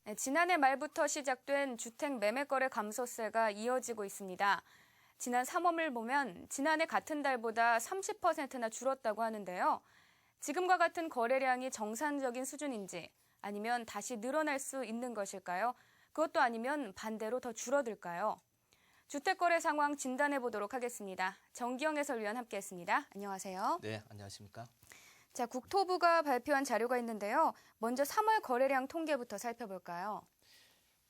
네, 지난해 말부터 시작된 주택 매매거래 감소세가 이어지고 있습니다. 지난 3월을 보면 지난해 같은 달보다 30%나 줄었다고 하는데요. 지금과 같은 거래량이 정상적인 수준인지 아니면 다시 늘어날 수 있는 것일까요? 그것도 아니면 반대로 더 줄어들까요? 주택거래 상황 진단해 보도록 하겠습니다. 정기영 해설위원 함께했습니다. 안녕하세요. 네, 안녕하십니까? 자, 국토부가 발표한 자료가 있는데요. 먼저 3월 거래량 통계부터 살펴볼까요?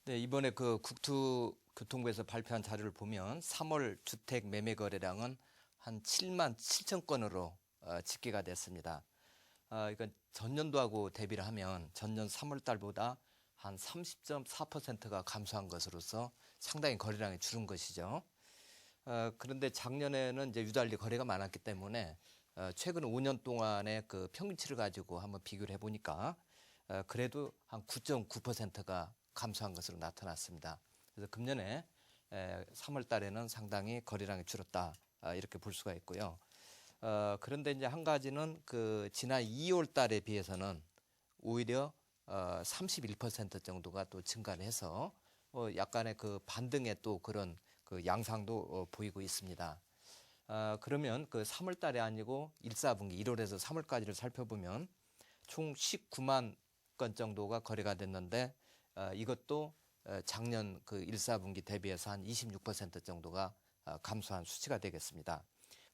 네, 이번에 그 국토교통부에서 발표한 자료를 보면 3월 주택 매매 거래량은 한 7만 7천 건으로 집계가 됐습니다. 이건 전년도하고 대비를 하면 전년 3월 달보다 한 30.4%가 감소한 것으로서 상당히 거래량이 줄은 것이죠. 그런데 작년에는 이제 유달리 거래가 많았기 때문에 최근 5년 동안의 그 평균치를 가지고 한번 비교를 해보니까 그래도 한 9.9%가 감소한 것으로 나타났습니다. 그래서 금년에 3월 달에는 상당히 거래량이 줄었다 이렇게 볼 수가 있고요. 그런데 이제 한 가지는 그 지난 2월 달에 비해서는 오히려 31% 정도가 또 증가를 해서 약간의 그 반등의 또 그런 그 양상도 보이고 있습니다. 그러면 그 3월 달에 아니고 1, 4분기 1월에서 3월까지를 살펴보면 총 19만 건 정도가 거래가 됐는데 이것도 작년 그 1, 4분기 대비해서 한 26% 정도가 감소한 수치가 되겠습니다.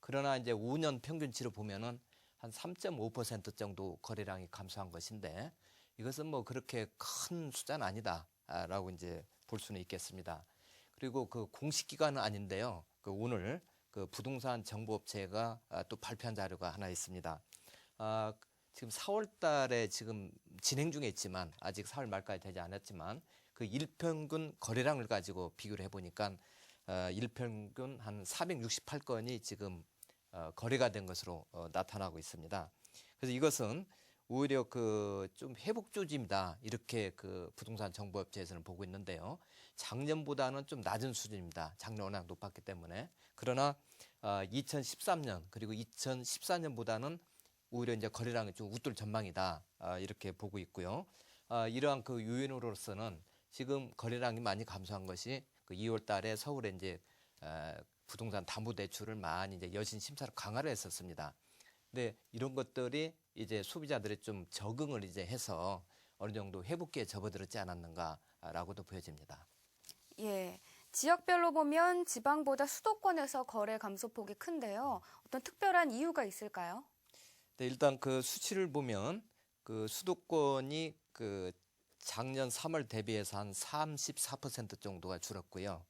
그러나 이제 5년 평균치로 보면은 한 3.5% 정도 거래량이 감소한 것인데 이것은 뭐 그렇게 큰 숫자는 아니다라고 이제 볼 수는 있겠습니다. 그리고 그 공식 기관은 아닌데요. 그 오늘 그 부동산 정보업체가 또 발표한 자료가 하나 있습니다. 지금 4월 달에 지금 진행 중에 있지만 아직 4월 말까지 되지 않았지만 그 일평균 거래량을 가지고 비교를 해보니까 일평균 한 468건이 지금 거래가 된 것으로 나타나고 있습니다. 그래서 이것은 오히려 그 좀 회복 조짐이다 이렇게 그 부동산 정보업체에서는 보고 있는데요. 작년보다는 좀 낮은 수준입니다. 작년 워낙 높았기 때문에. 그러나 2013년 그리고 2014년보다는 오히려 이제 거래량이 좀 웃돌 전망이다 이렇게 보고 있고요. 이러한 그 요인으로서는 지금 거래량이 많이 감소한 것이 그 2월 달에 서울에 이제 부동산 담보대출을 많이 이제 여신 심사를 강화를 했었습니다. 근데 이런 것들이 이제 소비자들이 좀 적응을 이제 해서 어느 정도 회복기에 접어들었지 않았는가라고도 보여집니다. 예. 지역별로 보면 지방보다 수도권에서 거래 감소폭이 큰데요. 어떤 특별한 이유가 있을까요? 네, 일단 그 수치를 보면 그 수도권이 그 작년 3월 대비해서 한 34% 정도가 줄었고요.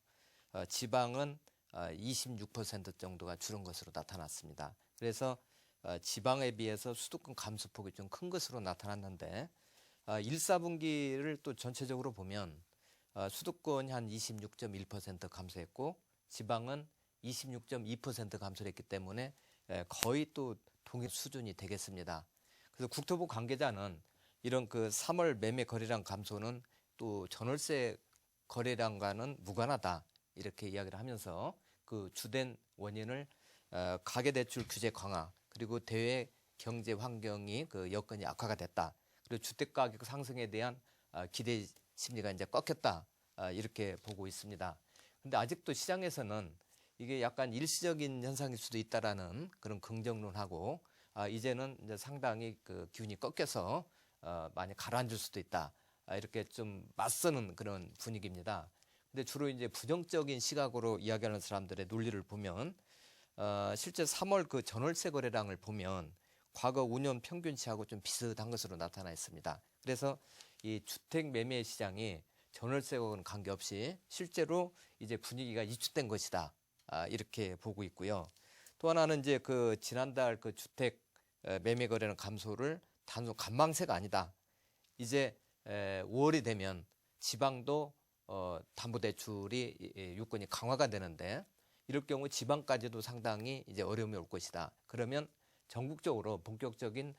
지방은 26% 정도가 줄은 것으로 나타났습니다. 그래서 지방에 비해서 수도권 감소폭이 좀 큰 것으로 나타났는데 1, 4분기를 또 전체적으로 보면 수도권이 한 26.1% 감소했고 지방은 26.2% 감소를 했기 때문에 거의 또 동일 수준이 되겠습니다. 그래서 국토부 관계자는 이런 그 3월 매매 거래량 감소는 또 전월세 거래량과는 무관하다 이렇게 이야기를 하면서 그 주된 원인을 가계대출 규제 강화 그리고 대외 경제 환경이 그 여건이 악화가 됐다. 그리고 주택 가격 상승에 대한 기대 심리가 이제 꺾였다. 이렇게 보고 있습니다. 그런데 아직도 시장에서는 이게 약간 일시적인 현상일 수도 있다라는 그런 긍정론하고 이제는 이제 상당히 그 기운이 꺾여서 많이 가라앉을 수도 있다. 이렇게 좀 맞서는 그런 분위기입니다. 근데 주로 이제 부정적인 시각으로 이야기하는 사람들의 논리를 보면 실제 3월 그 전월세 거래량을 보면 과거 5년 평균치하고 좀 비슷한 것으로 나타나 있습니다. 그래서 이 주택 매매 시장이 전월세와는 관계없이 실제로 이제 분위기가 이축된 것이다. 이렇게 보고 있고요. 또 하나는 이제 그 지난달 그 주택 매매 거래량 감소를 단순 관망세가 아니다. 이제 5월이 되면 지방도 담보대출이 요건이 강화가 되는데 이럴 경우 지방까지도 상당히 이제 어려움이 올 것이다. 그러면 전국적으로 본격적인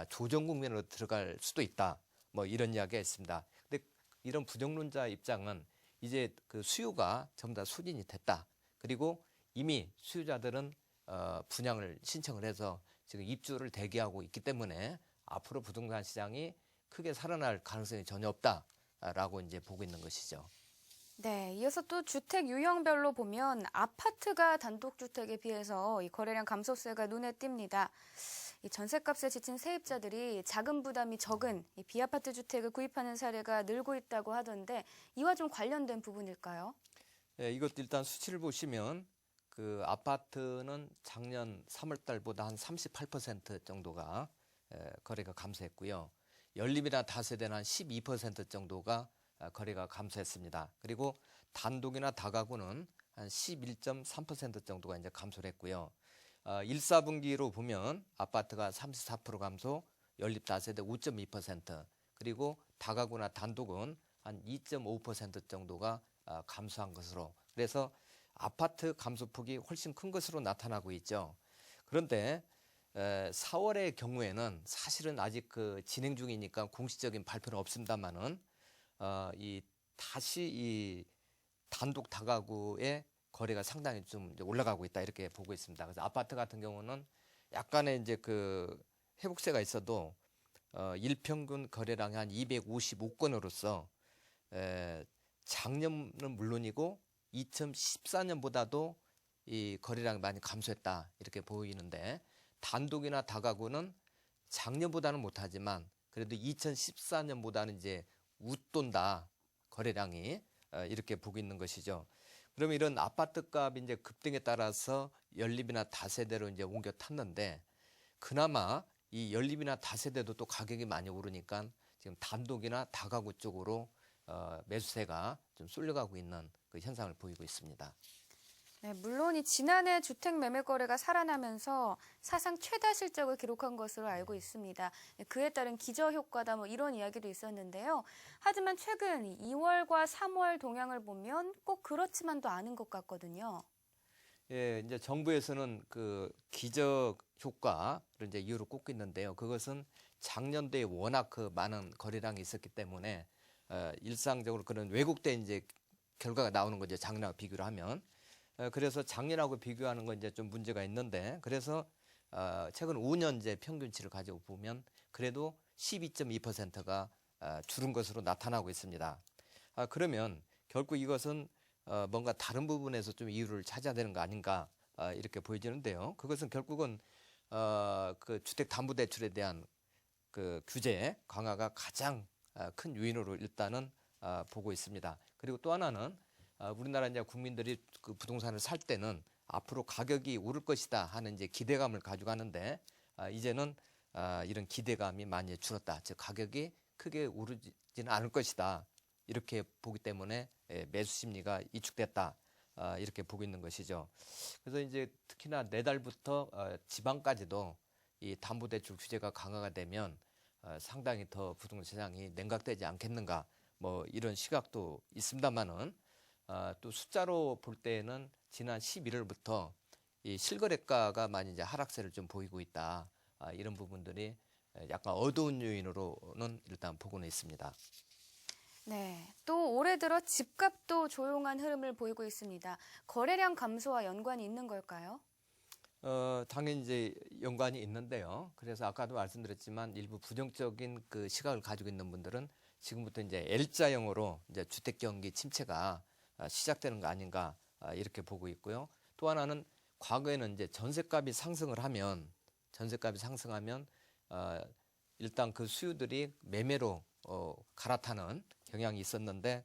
조정 국면으로 들어갈 수도 있다. 뭐 이런 이야기가 있습니다. 근데 이런 부정론자 입장은 이제 그 수요가 전부 다 소진이 됐다. 그리고 이미 수요자들은 분양을 신청을 해서 지금 입주를 대기하고 있기 때문에 앞으로 부동산 시장이 크게 살아날 가능성이 전혀 없다. 있다라고 이제 보고 있는 것이죠. 네, 이어서 또 주택 유형별로 보면 아파트가 단독주택에 비해서 이 거래량 감소세가 눈에 띕니다. 이 전셋값에 지친 세입자들이 자금 부담이 적은 이 비아파트 주택을 구입하는 사례가 늘고 있다고 하던데 이와 좀 관련된 부분일까요? 예, 이것도 일단 수치를 보시면 그 아파트는 작년 3월 달보다 한 38% 정도가 거래가 감소했고요. 연립이나 다세대는 한 12% 정도가 거래가 감소했습니다. 그리고 단독이나 다가구는 한 11.3% 정도가 이제 감소를 했고요. 1, 4분기로 보면 아파트가 34% 감소, 연립 다세대 5.2%, 그리고 다가구나 단독은 한 2.5% 정도가 감소한 것으로, 그래서 아파트 감소폭이 훨씬 큰 것으로 나타나고 있죠. 그런데 4월의 경우에는 사실은 아직 그 진행 중이니까 공식적인 발표는 없습니다만은 이 다시 이 단독 다가구의 거래가 상당히 좀 이제 올라가고 있다 이렇게 보고 있습니다. 그래서 아파트 같은 경우는 약간의 이제 그 회복세가 있어도 일평균 거래량이 한 255건으로서 작년은 물론이고 2014년보다도 이 거래량이 많이 감소했다 이렇게 보이는데, 단독이나 다가구는 작년보다는 못하지만 그래도 2014년보다는 이제 웃돈다 거래량이 이렇게 보고 있는 것이죠. 그러면 이런 아파트 값이 이제 급등에 따라서 연립이나 다세대로 이제 옮겨 탔는데, 그나마 이 연립이나 다세대도 또 가격이 많이 오르니까 지금 단독이나 다가구 쪽으로 매수세가 좀 쏠려가고 있는 그 현상을 보이고 있습니다. 네, 물론 이 지난해 주택 매매 거래가 살아나면서 사상 최다 실적을 기록한 것으로 알고 있습니다. 그에 따른 기저효과다 뭐 이런 이야기도 있었는데요. 하지만 최근 2월과 3월 동향을 보면 꼭 그렇지만도 않은 것 같거든요. 예, 이제 정부에서는 그 기저 효과를 이제 이유로 꼽고 있는데요. 그것은 작년도에 워낙 그 많은 거래량이 있었기 때문에 일상적으로 그런 왜곡된 이제 결과가 나오는 거죠. 작년하고 비교를 하면. 그래서 작년하고 비교하는 건 이제 좀 문제가 있는데, 그래서 최근 5년제 평균치를 가지고 보면 그래도 12.2%가 줄은 것으로 나타나고 있습니다. 그러면 결국 이것은 뭔가 다른 부분에서 좀 이유를 찾아야 되는 거 아닌가 이렇게 보여지는데요. 그것은 결국은 그 주택담보대출에 대한 그 규제 강화가 가장 큰 요인으로 일단은 보고 있습니다. 그리고 또 하나는 우리나라 이제 국민들이 그 부동산을 살 때는 앞으로 가격이 오를 것이다 하는 이제 기대감을 가지고 하는데, 이제는 이런 기대감이 많이 줄었다. 즉 가격이 크게 오르지는 않을 것이다. 이렇게 보기 때문에 매수 심리가 이축됐다. 이렇게 보고 있는 것이죠. 그래서 이제 특히나 내달부터 지방까지도 이 담보대출 규제가 강화가 되면 상당히 더 부동산 시장이 냉각되지 않겠는가, 뭐 이런 시각도 있습니다만은 또 숫자로 볼 때는 지난 11월부터 이 실거래가가 많이 이제 하락세를 좀 보이고 있다. 이런 부분들이 약간 어두운 요인으로는 일단 보고는 있습니다. 네, 또 올해 들어 집값도 조용한 흐름을 보이고 있습니다. 거래량 감소와 연관이 있는 걸까요? 당연히 이제 연관이 있는데요. 그래서 아까도 말씀드렸지만 일부 부정적인 그 시각을 가지고 있는 분들은 지금부터 이제 L자형으로 이제 주택 경기 침체가 시작되는 거 아닌가 이렇게 보고 있고요. 또 하나는 과거에는 이제 전세값이 상승하면 일단 그 수요들이 매매로 갈아타는 경향이 있었는데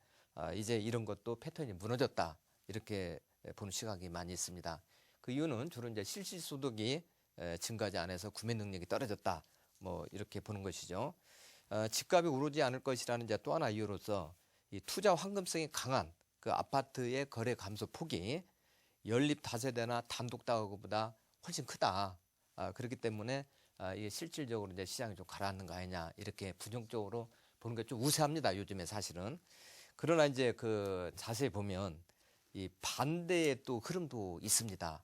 이제 이런 것도 패턴이 무너졌다 이렇게 보는 시각이 많이 있습니다. 그 이유는 주로 이제 실질소득이 증가하지 않아서 구매 능력이 떨어졌다 뭐 이렇게 보는 것이죠. 집값이 오르지 않을 것이라는 이제 또 하나 이유로서 이 투자 환금성이 강한 그 아파트의 거래 감소 폭이 연립 다세대나 단독 다가구보다 훨씬 크다. 그렇기 때문에 이게 실질적으로 이제 시장이 좀 가라앉는 거 아니냐 이렇게 부정적으로 보는 게 좀 우세합니다. 요즘에 사실은. 그러나 이제 그 자세히 보면 이 반대의 또 흐름도 있습니다.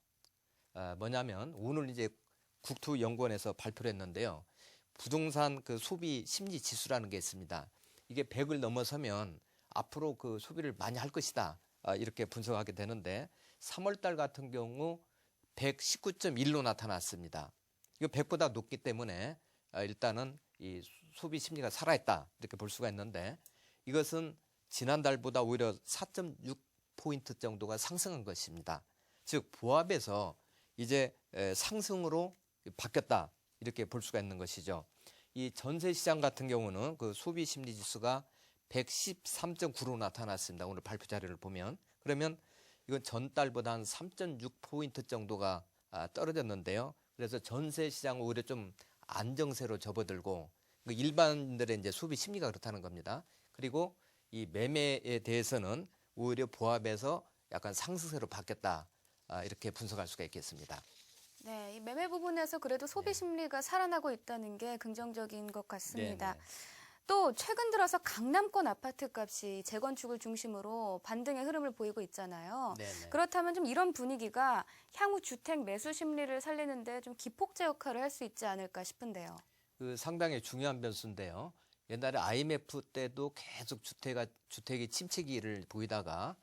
뭐냐면 오늘 이제 국토연구원에서 발표를 했는데요. 부동산 그 소비 심리 지수라는 게 있습니다. 이게 100을 넘어서면 앞으로 그 소비를 많이 할 것이다. 이렇게 분석하게 되는데 3월 달 같은 경우 119.1로 나타났습니다. 이거 100보다 높기 때문에 일단은 이 소비 심리가 살아있다. 이렇게 볼 수가 있는데 이것은 지난달보다 오히려 4.6포인트 정도가 상승한 것입니다. 즉 보합에서 이제 상승으로 바뀌었다 이렇게 볼 수가 있는 것이죠. 이 전세 시장 같은 경우는 그 소비 심리 지수가 113.9로 나타났습니다. 오늘 발표 자료를 보면. 그러면 이건 전달보다 한 3.6포인트 정도가 떨어졌는데요. 그래서 전세 시장은 오히려 좀 안정세로 접어들고 일반인들의 이제 소비 심리가 그렇다는 겁니다. 그리고 이 매매에 대해서는 오히려 보합에서 약간 상승세로 바뀌었다. 이렇게 분석할 수가 있겠습니다. 네, 이 매매 부분에서 그래도 소비 심리가 살아나고 있다는 게 긍정적인 것 같습니다. 네네. 또 최근 들어서 강남권 아파트 값이 재건축을 중심으로 반등의 흐름을 보이고 있잖아요. 네네. 그렇다면 좀 이런 분위기가 향후 주택 매수 심리를 살리는데 좀 기폭제 역할을 할 수 있지 않을까 싶은데요. 그 상당히 중요한 변수인데요. 옛날에 IMF 때도 계속 주택이 침체기를 보이다가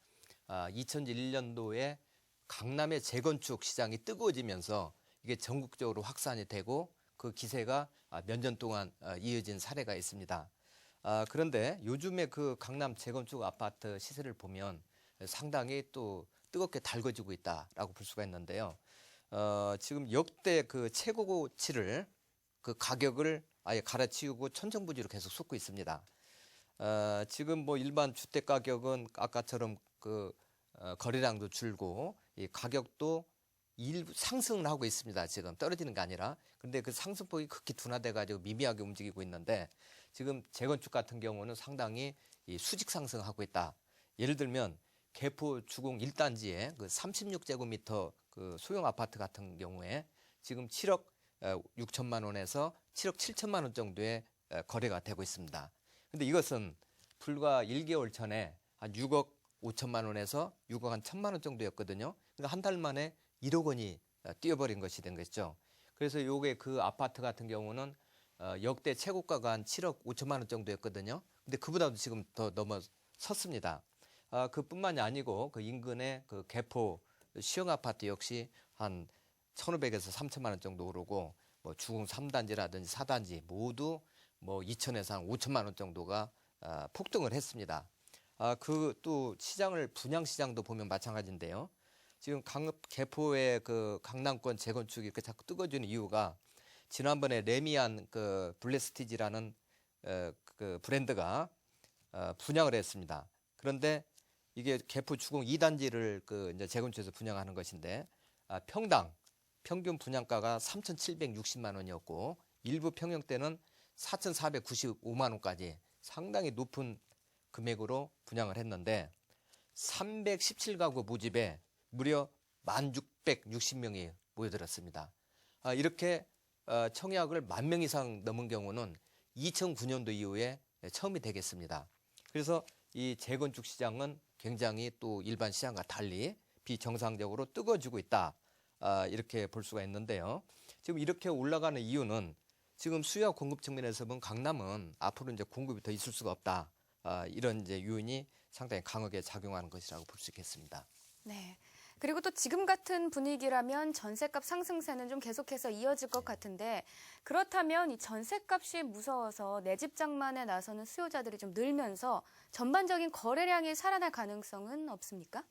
2001년도에 강남의 재건축 시장이 뜨거워지면서 이게 전국적으로 확산이 되고 그 기세가 몇 년 동안 이어진 사례가 있습니다. 그런데 요즘에 그 강남 재건축 아파트 시세를 보면 상당히 또 뜨겁게 달궈지고 있다라고 볼 수가 있는데요. 지금 역대 그 최고치를 그 가격을 아예 갈아치우고 천정부지로 계속 솟고 있습니다. 지금 뭐 일반 주택 가격은 아까처럼 그 거래량도 줄고 이 가격도 일부 상승을 하고 있습니다. 지금 떨어지는 게 아니라. 그런데 그 상승폭이 극히 둔화돼 가지고 미미하게 움직이고 있는데 지금 재건축 같은 경우는 상당히 이 수직 상승하고 있다. 예를 들면 개포 주공 1단지에 그 36제곱미터 그 소형 아파트 같은 경우에 지금 7억 6천만 원에서 7억 7천만 원 정도의 거래가 되고 있습니다. 근데 이것은 불과 1개월 전에 한 6억 5천만 원에서 6억 한 1천만 원 정도였거든요. 그러니까 한 달 만에 1억 원이 뛰어버린 것이 된 것이죠. 그래서 요게 그 아파트 같은 경우는 역대 최고가가 한 7억 5천만 원 정도였거든요. 근데 그보다도 지금 더 넘어섰습니다. 그뿐만이 아니고 그 인근의 그 개포 시형 아파트 역시 한 1,500에서 3천만 원 정도 오르고 뭐 주공 3단지라든지 4단지 모두 뭐 2천에서 한 5천만 원 정도가 폭등을 했습니다. 그 또 시장을 분양 시장도 보면 마찬가지인데요. 지금 개포의 그 강남권 재건축이 이렇게 자꾸 뜨거워지는 이유가 지난번에 레미안 그 블레스티지라는 그 브랜드가 분양을 했습니다. 그런데 이게 개포 주공 2단지를 그 이제 재건축해서 분양하는 것인데 평당 평균 분양가가 3,760만 원이었고 일부 평형대는 4,495만 원까지 상당히 높은 금액으로 분양을 했는데 317가구 모집에 무려 1,660명이 모여들었습니다. 이렇게 청약을 10,000명 이상 넘은 경우는 2009년도 이후에 처음이 되겠습니다. 그래서 이 재건축 시장은 굉장히 또 일반 시장과 달리 비정상적으로 뜨거워지고 있다. 이렇게 볼 수가 있는데요. 지금 이렇게 올라가는 이유는 지금 수요와 공급 측면에서 보면 강남은 앞으로 이제 공급이 더 있을 수가 없다. 이런 이제 요인이 상당히 강하게 작용하는 것이라고 볼 수 있겠습니다. 네. 그리고 또 지금 같은 분위기라면 전셋값 상승세는 좀 계속해서 이어질 것 같은데 그렇다면 이 전셋값이 무서워서 내 집 장만에 나서는 수요자들이 좀 늘면서 전반적인 거래량이 살아날 가능성은 없습니까?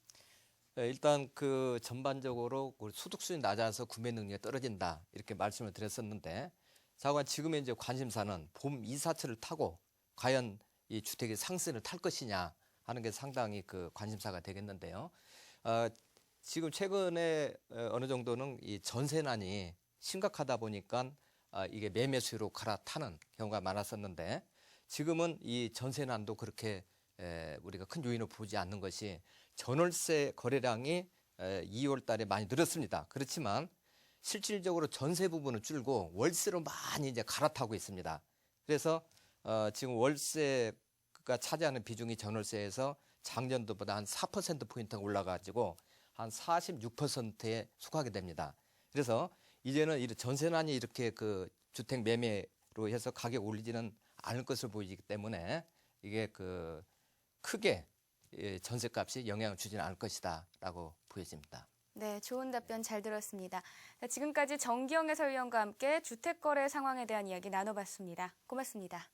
일단 그 전반적으로 소득 수준이 낮아서 구매 능력이 떨어진다 이렇게 말씀을 드렸었는데 자관 지금의 이제 관심사는 봄 이사철을 타고 과연 이 주택의 상승을 탈 것이냐 하는 게 상당히 그 관심사가 되겠는데요. 지금 최근에 어느 정도는 이 전세난이 심각하다 보니까 이게 매매 수요로 갈아타는 경우가 많았었는데 지금은 이 전세난도 그렇게 우리가 큰 요인을 보지 않는 것이 전월세 거래량이 2월 달에 많이 늘었습니다. 그렇지만 실질적으로 전세 부분은 줄고 월세로 많이 이제 갈아타고 있습니다. 그래서 지금 월세가 차지하는 비중이 전월세에서 작년도보다 한 4%포인트가 올라가지고 한 46%에 속하게 됩니다. 그래서 이제는 전세난이 이렇게 그 주택 매매로 해서 가격 올리지는 않을 것으로 보이기 때문에 이게 그 크게 전세값이 영향을 주지는 않을 것이다라고 보여집니다. 네, 좋은 답변 잘 들었습니다. 지금까지 정기영 해설위원과 함께 주택거래 상황에 대한 이야기 나눠봤습니다. 고맙습니다.